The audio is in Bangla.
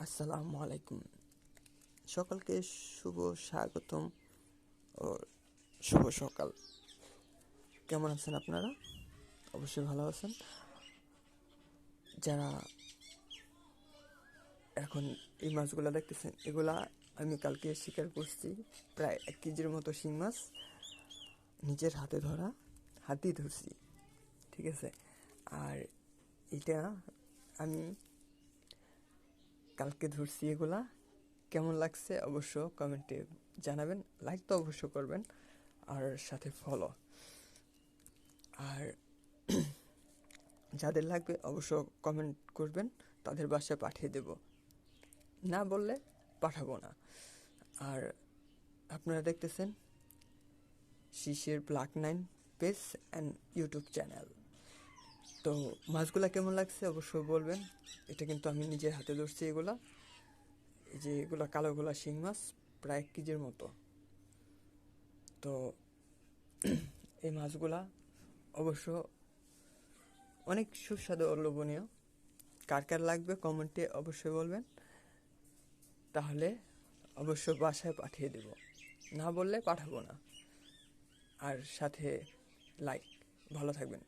আসসালামু আলাইকুম। সকলকে শুভ স্বাগতম ও শুভ সকাল। কেমন আছেন আপনারা? অবশ্যই ভালো আছেন। যারা এখন এই মাছগুলা দেখতেছেন, এগুলা আমি কালকে শিকার করছি। প্রায় 1 কেজির মতো শিং মাছ নিজের হাতে ধরা, হাতেই ধরছি, ঠিক আছে। আর এটা আমি কালকে ধরছি। এগুলা কেমন লাগছে অবশ্য কমেন্টে জানাবেন। লাইক তো অবশ্য করবেন, আর সাথে ফলো। আর যাদের লাগবে অবশ্য কমেন্ট করবেন, তাদের বাসায় পাঠিয়ে দেব। না বললে পাঠাবো না। আর আপনারা দেখতেছেন Shishir black 9 page and YouTube channel. তো মাছগুলা কেমন লাগছে অবশ্যই বলবেন। এটা কিন্তু আমি নিজের হাতে ধরছি। এগুলা, এই যে এগুলা কালোগুলা শিং মাছ, প্রায় 1 কেজির মতো। তো এই মাছগুলা অবশ্য অনেক সুস্বাদু ও লোভনীয়। কার কার লাগবে কমেন্টে অবশ্যই বলবেন, তাহলে অবশ্য বাসায় পাঠিয়ে দেব। না বললে পাঠাবো না। আর সাথে লাইক। ভালো থাকবেন।